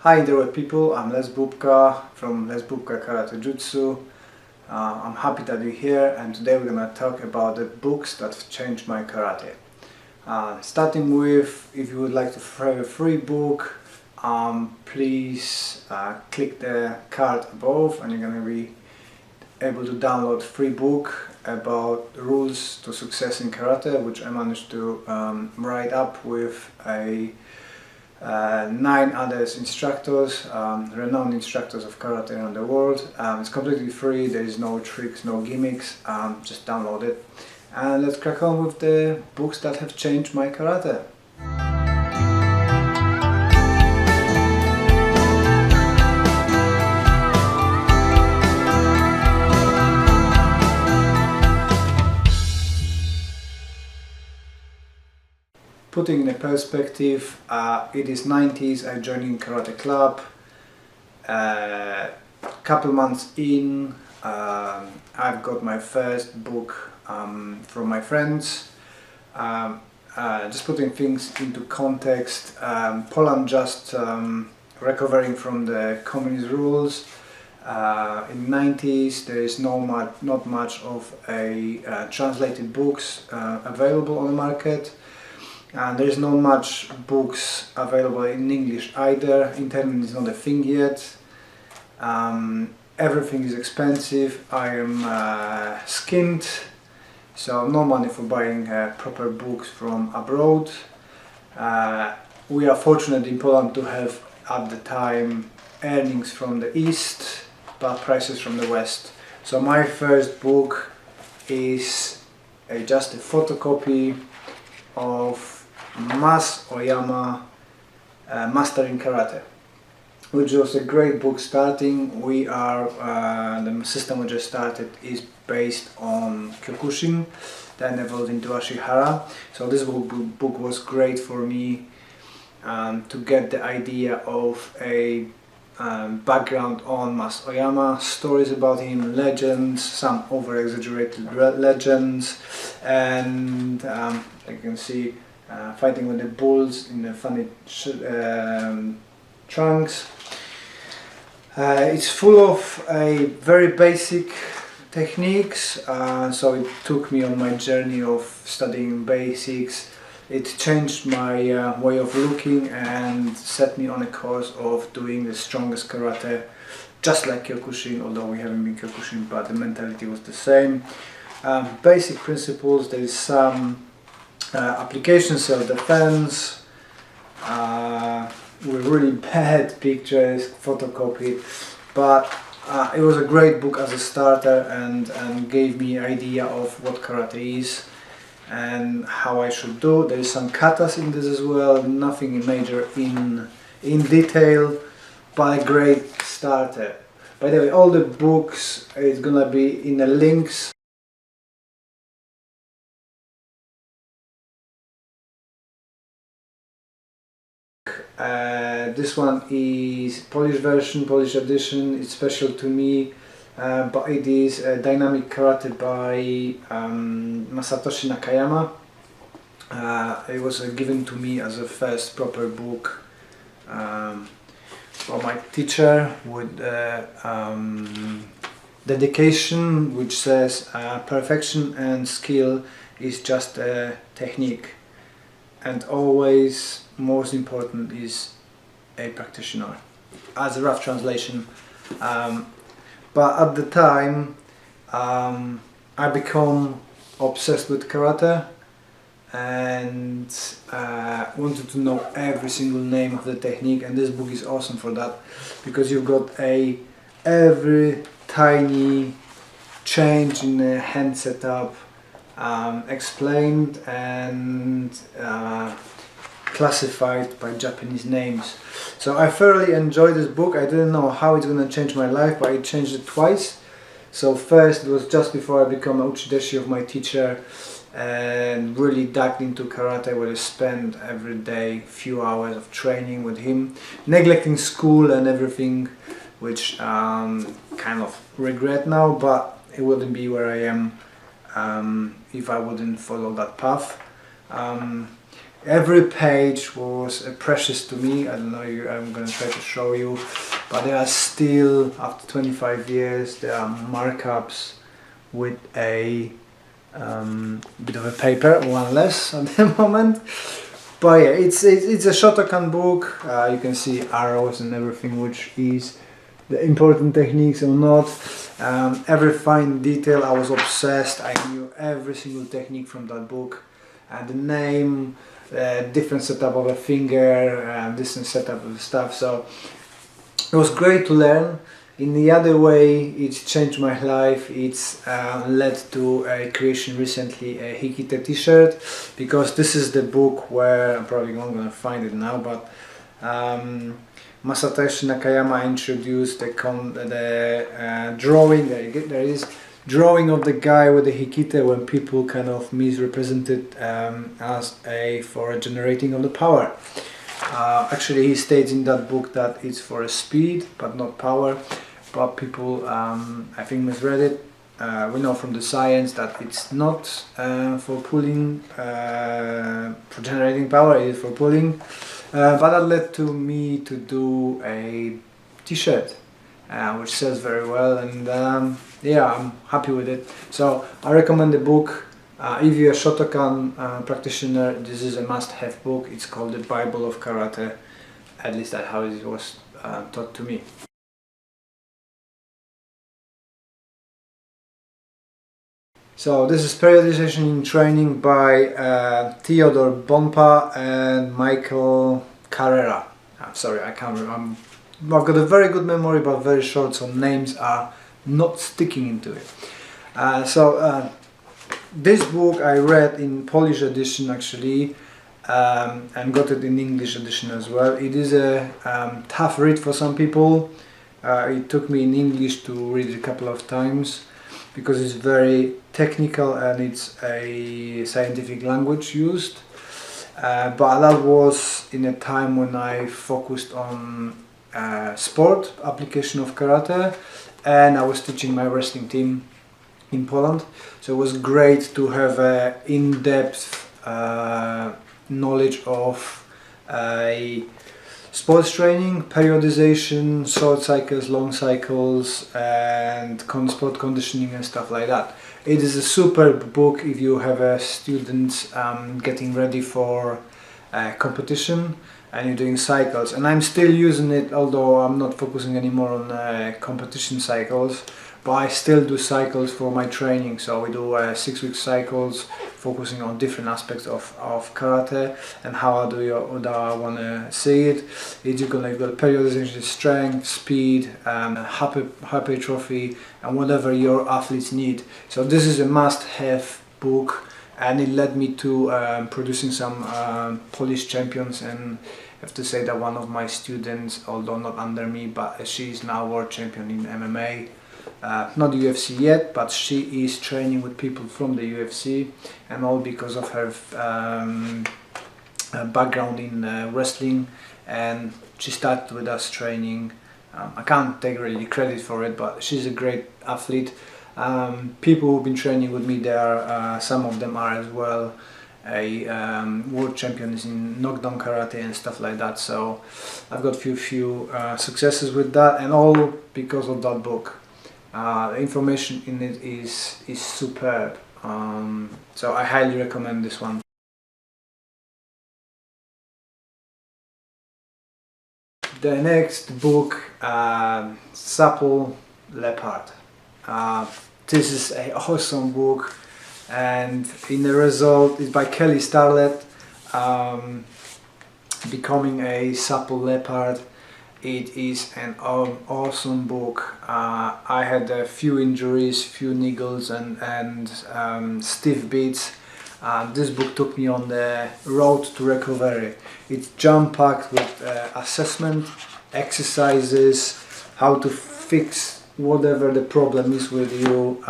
Hi there people, I'm lesbubka from lesbubka Karate Jutsu. I'm happy that you're here, and today we're gonna talk about the books that changed my karate. Starting with, if you would like to have a free book, please click the card above and you're gonna be able to download free book about rules to success in karate, which I managed to write up with 9 other instructors, renowned instructors of karate around the world. It's completely free, there is no tricks, no gimmicks, just download it. And let's crack on with the books that have changed my karate. Putting in a perspective, it is 90s, I joined in karate club. Couple months in, I've got my first book from my friends. Just putting things into context, Poland just recovering from the communist rules. In the 90s there is not much of a translated books available on the market. And there is not much books available in English either. Internet is not a thing yet. Everything is expensive. I am skint, so no money for buying proper books from abroad. We are fortunate in Poland to have at the time earnings from the east but prices from the west. So my first book is just a photocopy of Oyama, Mastering Karate, which was a great book starting. We are the system we just started is based on Kyokushin, then evolved into Ashihara. So this book was great for me to get the idea of a background on Oyama, stories about him, legends, some over-exaggerated legends, and you can see fighting with the bulls in the funny trunks. It's full of very basic techniques, so it took me on my journey of studying basics. It changed my way of looking and set me on a course of doing the strongest karate, just like Kyokushin, although we haven't been Kyokushin, but the mentality was the same. Basic principles, there is some application, self-defense, with really bad pictures, photocopy, but it was a great book as a starter and gave me an idea of what karate is and how I should do. There is some katas in this as well, nothing major in detail, but a great starter. By the way, all the books is gonna be in the links. This one is Polish version, Polish edition. It's special to me, but it is Dynamic Karate by Masatoshi Nakayama. It was given to me as a first proper book from my teacher with dedication, which says perfection and skill is just a technique, and always most important is a practitioner, as a rough translation. But at the time I become obsessed with karate and wanted to know every single name of the technique, and this book is awesome for that, because you've got every tiny change in the hand setup explained and classified by Japanese names. So I thoroughly enjoyed this book. I didn't know how it's going to change my life, but it changed it twice. So first, it was just before I became a uchideshi of my teacher and really dug into karate, where I spent every day few hours of training with him, neglecting school and everything, which kind of regret now, but it wouldn't be where I am if I wouldn't follow that path. Every page was precious to me. I don't know, I'm gonna try to show you, but there are still, after 25 years, there are markups with a bit of a paper, one less at the moment. But yeah, it's a Shotokan book. You can see arrows and everything, which is the important techniques or not. Every fine detail, I was obsessed. I knew every single technique from that book, and the name, different setup of a finger, different setup of stuff. So it was great to learn. In the other way, it's changed my life. It's led to a creation recently, a Hikite t-shirt, because this is the book where I'm probably not gonna find it now, but Masatoshi Nakayama introduced the drawing. There is drawing of the guy with the Hikite, when people kind of misrepresented as for a generating of the power. Actually, he states in that book that it's for a speed but not power, but people I think misread it. We know from the science that it's not for pulling, for generating power, it is for pulling. But that led to me to do a t-shirt, which sells very well, and yeah, I'm happy with it. So I recommend the book. If you're a Shotokan practitioner, this is a must-have book. It's called the Bible of Karate. At least that's how it was taught to me. So this is Periodization in Training by Tudor, Bompa and Michael Carrera. I'm sorry, I can't remember. I've got a very good memory, but very short, so names are not sticking into it. This book I read in Polish edition actually, and got it in English edition as well. It is a tough read for some people. It took me in English to read it a couple of times, because it's very technical and it's a scientific language used. But that was in a time when I focused on sport application of karate, and I was teaching my wrestling team in Poland. So it was great to have a in-depth knowledge of sports training, periodization, short cycles, long cycles, and sport conditioning and stuff like that. It is a superb book if you have a student getting ready for competition and you're doing cycles. And I'm still using it, although I'm not focusing anymore on competition cycles, but I still do cycles for my training. So we do 6-week cycles, focusing on different aspects of karate and how I want to see it. You've got periodization, strength, speed, hypertrophy, and whatever your athletes need. So this is a must-have book, and it led me to producing some Polish champions. And I have to say that one of my students, although not under me, but she is now world champion in MMA. Not UFC yet, but she is training with people from the UFC, and all because of her background in wrestling, and she started with us training. I can't take really credit for it, but she's a great athlete. People who've been training with me there, some of them are as well world champions in knockdown karate and stuff like that. So I've got few successes with that, and all because of that book. The information in it is superb, so I highly recommend this one. The next book, Supple Leopard. This is an awesome book, and in the result is by Kelly Starlett, Becoming a Supple Leopard. It is an awesome book. I had a few injuries, few niggles and stiff beats. This book took me on the road to recovery. It's jam-packed with assessment, exercises, how to fix whatever the problem is with you,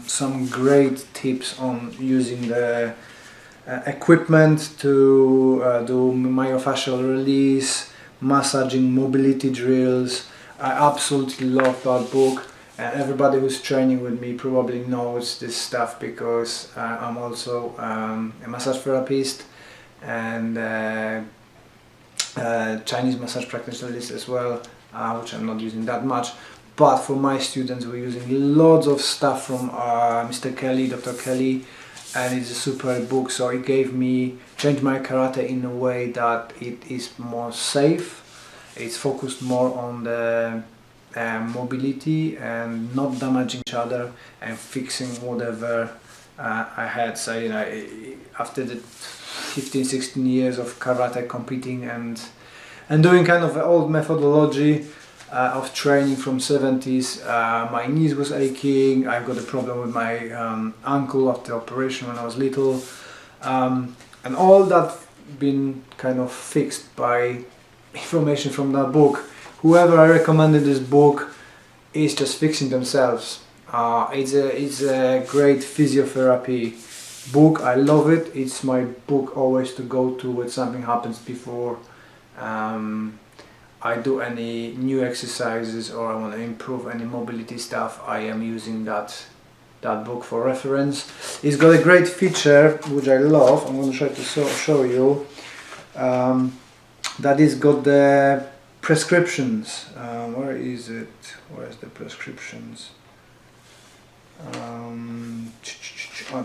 some great tips on using the equipment to do myofascial release, massaging, mobility drills. I absolutely love that book, and everybody who's training with me probably knows this stuff, because I'm also a massage therapist, and Chinese massage practitioner list as well, which I'm not using that much. But for my students, we're using lots of stuff from Mr. Kelly, Dr. Kelly, and it's a super book. So it changed my karate in a way that it is more safe. It's focused more on the mobility and not damaging each other and fixing whatever I had. So, you know, after the 15-16 years of karate competing and doing kind of old methodology of training from 70s, my knees was aching. I've got a problem with my ankle after operation when I was little, and all that been kind of fixed by information from that book. Whoever I recommended this book is just fixing themselves. It's a great physiotherapy book. I love it. It's my book always to go to when something happens before I do any new exercises or I want to improve any mobility stuff. I am using that book for reference. It's got a great feature which I love. I'm going to try to show you. That is got the prescriptions. Where is it? Where's the prescriptions?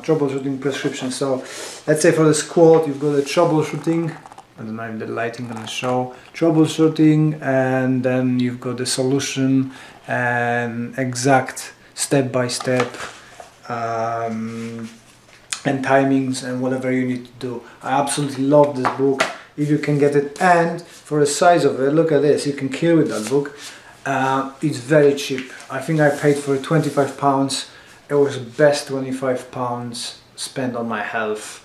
Troubleshooting prescriptions. So let's say for the squat you've got a troubleshooting. I don't know if the lighting gonna show. Troubleshooting, and then you've got the solution and exact step-by-step and timings and whatever you need to do. I absolutely love this book. If you can get it, and for the size of it, look at this, you can kill with that book. It's very cheap. I think I paid for it £25. It was the best £25 spent on my health.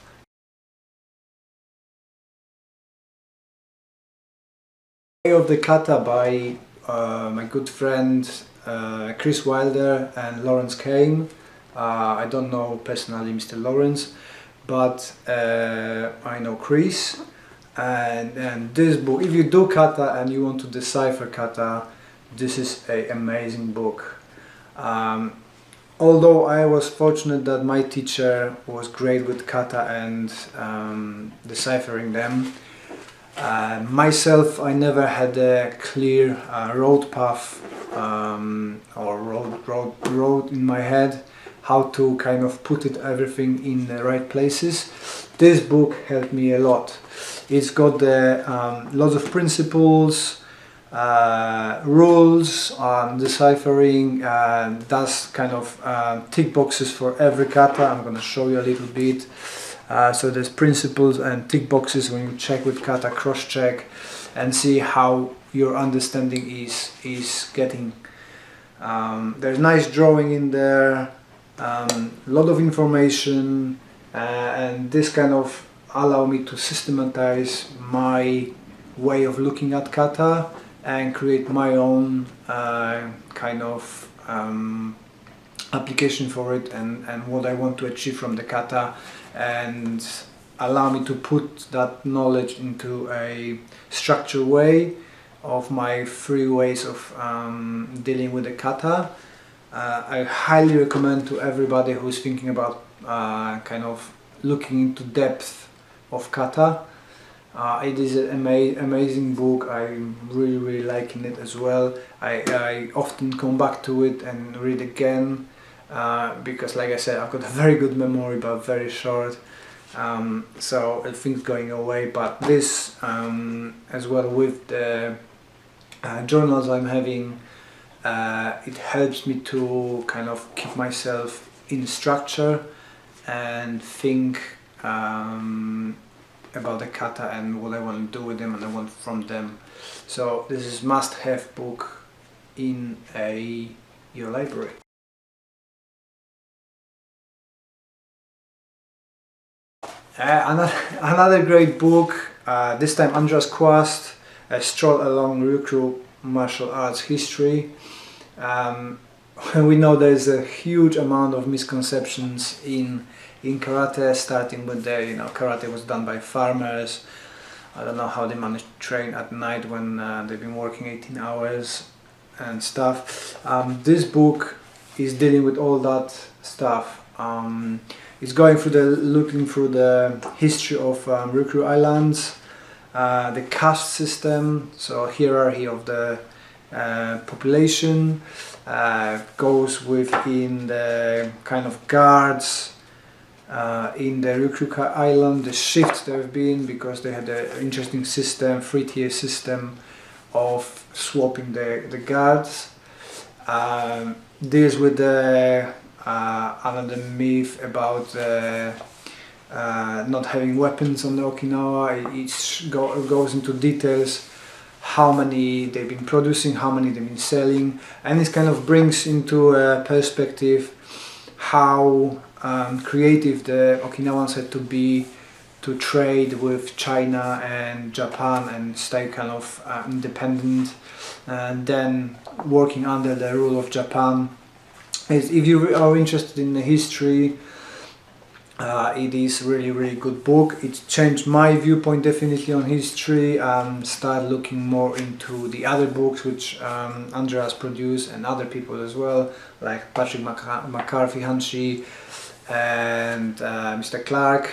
Way of the Kata by my good friend Chris Wilder and Lawrence Kane. I don't know personally Mr. Lawrence, but I know Kris. And this book, if you do kata and you want to decipher kata, this is an amazing book. Although I was fortunate that my teacher was great with kata and deciphering them, myself, I never had a clear road path or road in my head, how to kind of put everything in the right places. This book helped me a lot. It's got lots of principles, rules on deciphering, does kind of tick boxes for every kata. I'm going to show you a little bit. So there's principles and tick boxes when you check with kata, cross check and see how your understanding is getting. There's nice drawing in there, a lot of information, and this kind of allow me to systematize my way of looking at kata and create my own kind of application for it and what I want to achieve from the kata, and allow me to put that knowledge into a structured way of my 3 ways of dealing with the kata. I highly recommend to everybody who's thinking about kind of looking into depth of kata. It is an amazing book. I'm really liking it as well. I often come back to it and read again because, like I said, I've got a very good memory but very short, so things going away. But this as well with the journals I'm having, it helps me to kind of keep myself in structure and think about the kata and what I want to do with them and I want from them. So this is must-have book in your library. Another great book, this time Andreas Quast, Stroll along Ryukyu martial arts history. We know there's a huge amount of misconceptions in karate, starting with karate was done by farmers. I don't know how they manage to train at night when they've been working 18 hours and stuff. This book is dealing with all that stuff. It's going through looking through the history of Ryukyu Islands, the caste system, so hierarchy of the population, goes within the kind of guards in the Ryukyu Island, the shifts there have been, because they had an interesting system, 3-tier system of swapping the guards. Deals with the another myth about not having weapons on the Okinawa. It goes into details how many they've been producing, how many they've been selling, and this kind of brings into perspective how creative the Okinawans had to be to trade with China and Japan and stay kind of independent, and then working under the rule of Japan. If you are interested in the history, it is really good book. It changed my viewpoint definitely on history. Start looking more into the other books which Andreas produced, and other people as well, like Patrick McCarthy, Hanshi, and Mr. Clark.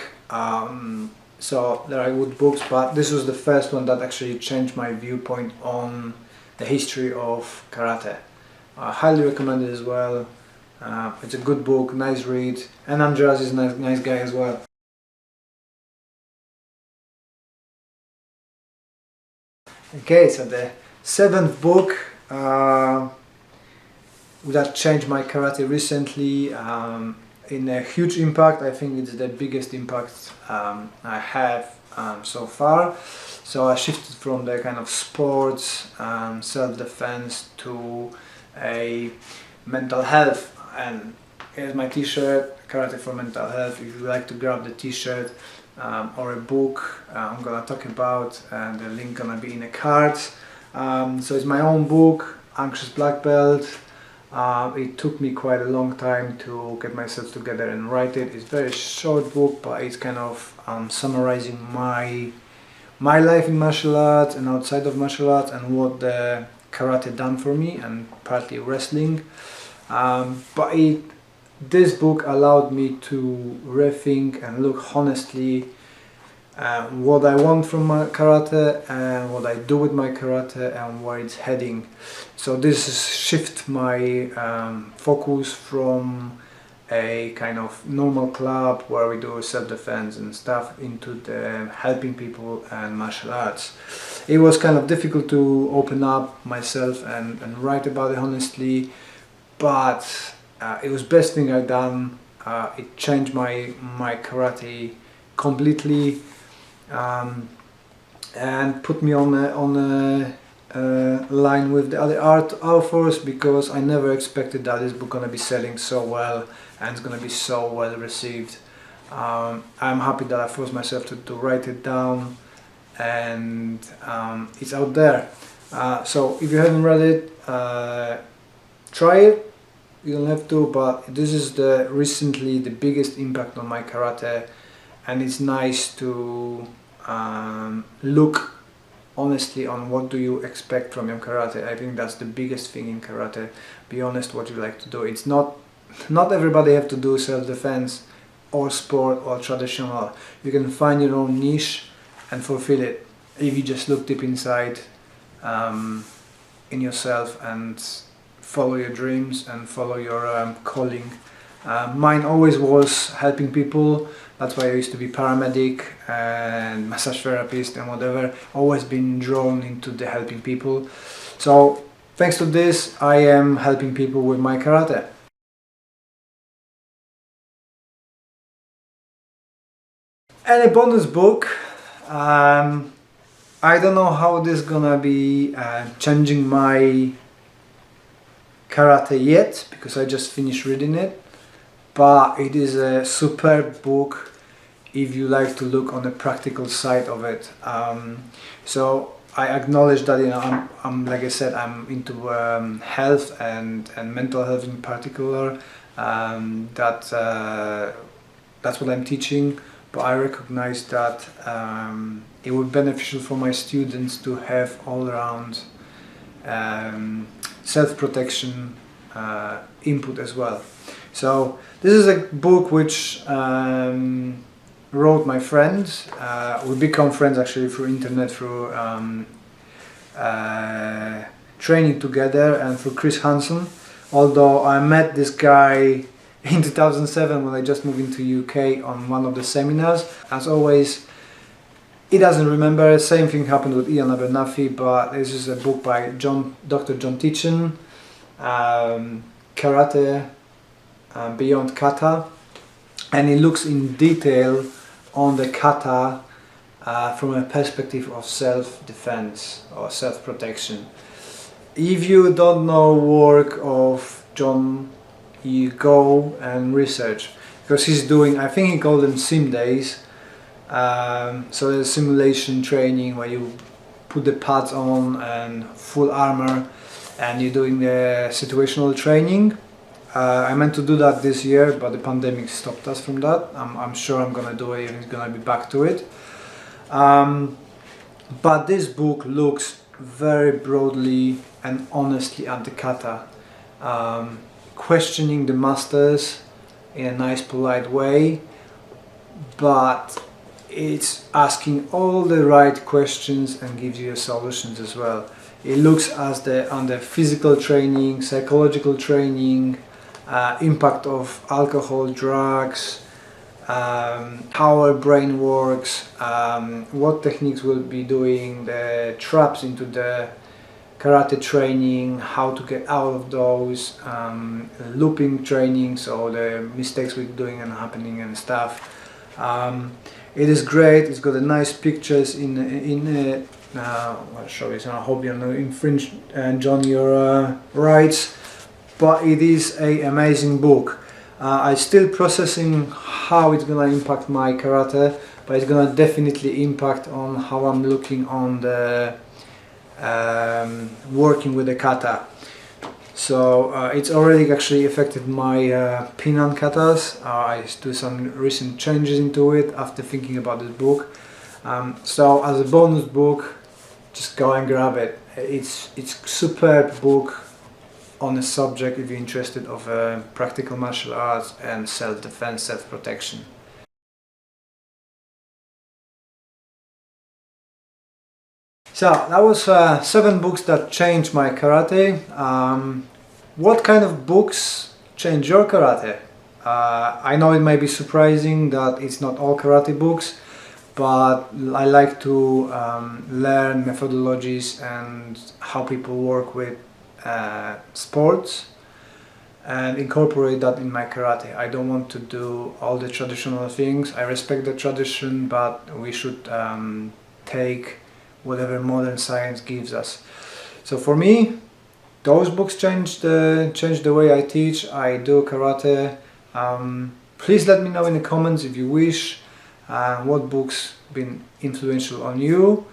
So there are good books, but this was the first one that actually changed my viewpoint on the history of karate. I highly recommend it as well. It's a good book, nice read, and Andreas is a nice guy as well. Okay, so the 7th book that changed my karate recently, in a huge impact. I think it's the biggest impact I have so far. So I shifted from the kind of sports, self-defense to a mental health. And here's my t-shirt, Karate for Mental Health. If you like to grab the t-shirt or a book I'm gonna talk about, and the link gonna be in the cards. So it's my own book, Anxious Black Belt. It took me quite a long time to get myself together and write it. It's a very short book, but it's kind of summarizing my life in martial arts and outside of martial arts, and what the karate done for me, and partly wrestling. But this book allowed me to rethink and look honestly what I want from my karate and what I do with my karate and where it's heading. So this is shift my focus from a kind of normal club where we do self-defense and stuff into the helping people and martial arts. It was kind of difficult to open up myself and write about it honestly, but it was best thing I've done. It changed my karate completely, and put me on a line with the other authors, because I never expected that this book gonna be selling so well and it's gonna be so well received. I'm happy that I forced myself to write it down, and it's out there. So if you haven't read it, try it. You don't have to, but this is recently the biggest impact on my karate, and it's nice to look honestly on what do you expect from your karate. I think that's the biggest thing in karate. Be honest what you like to do. It's not everybody have to do self-defense or sport or traditional. You can find your own niche and fulfill it if you just look deep inside in yourself and follow your dreams and follow your calling. Mine always was helping people. That's why I used to be paramedic and massage therapist and whatever. Always been drawn into the helping people. So thanks to this, I am helping people with my karate. And a bonus book. I don't know how this is gonna be changing my karate yet, because I just finished reading it, but it is a superb book if you like to look on the practical side of it. So I acknowledge that, you know, I'm like I said, I'm into health and mental health in particular. That's what I'm teaching, but I recognize that it would be beneficial for my students to have all around self-protection input as well. So this is a book which wrote my friend. We become friends actually through internet, through training together, and through Kris. Although I met this guy in 2007 when I just moved into UK on one of the seminars. As always, he doesn't remember. Same thing happened with Ian Abernathy, but this is a book by Dr. John Titchen, Karate Beyond Kata, and he looks in detail on the kata from a perspective of self-defense or self-protection. If you don't know work of John, you go and research, because he's doing, I think he called them sim days. So there's simulation training where you put the pads on and full armor, and you're doing the situational training. I meant to do that this year, but the pandemic stopped us from that. I'm sure I'm gonna do it, and it's gonna be back to it. But this book looks very broadly and honestly at the kata, questioning the masters in a nice, polite way, but it's asking all the right questions and gives you solutions as well. It looks at the physical training, psychological training, impact of alcohol, drugs, how our brain works, what techniques we'll be doing, the traps into the karate training, how to get out of those, looping training, so the mistakes we're doing and happening and stuff. It is great. It's got a nice pictures in it. I'll show you. So I hope you don't infringe, John, your rights. But it is an amazing book. I'm still processing how it's gonna impact my karate, but it's gonna definitely impact on how I'm looking on the working with the kata. So it's already actually affected my pinan katas. I do some recent changes into it after thinking about this book. So as a bonus book, just go and grab it. It's superb book on a subject if you're interested of practical martial arts and self-defense, self-protection. So that was 7 books that changed my karate. What kind of books change your karate? I know it may be surprising that it's not all karate books, but I like to learn methodologies and how people work with sports and incorporate that in my karate. I don't want to do all the traditional things. I respect the tradition, but we should take whatever modern science gives us. So for me, those books changed the way I teach, I do karate. Please let me know in the comments if you wish what books been influential on you,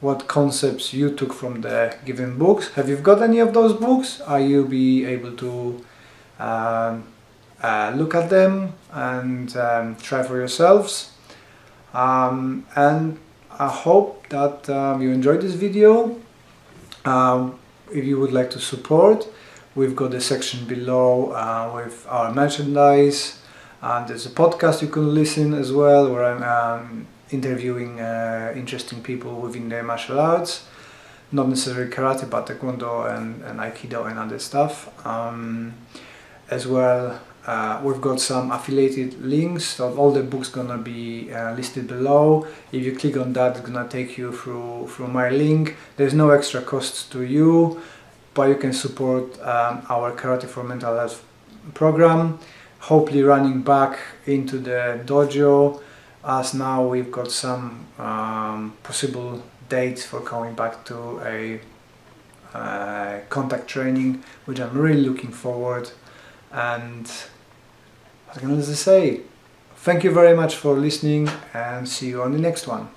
what concepts you took from the given books. Have you got any of those books? Are you be able to look at them and try for yourselves? And I hope that you enjoyed this video. If you would like to support, we've got a section below with our merchandise, and there's a podcast you can listen as well, where I'm interviewing interesting people within the martial arts, not necessarily karate, but taekwondo and aikido and other stuff. As well, we've got some affiliated links, so all the books gonna be listed below. If you click on that, it's gonna take you through my link. There's no extra cost to you, but you can support our Karate for Mental Health program, hopefully running back into the dojo, as now we've got some possible dates for coming back to a contact training, which I'm really looking forward. And what can I say? Thank you very much for listening, and see you on the next one.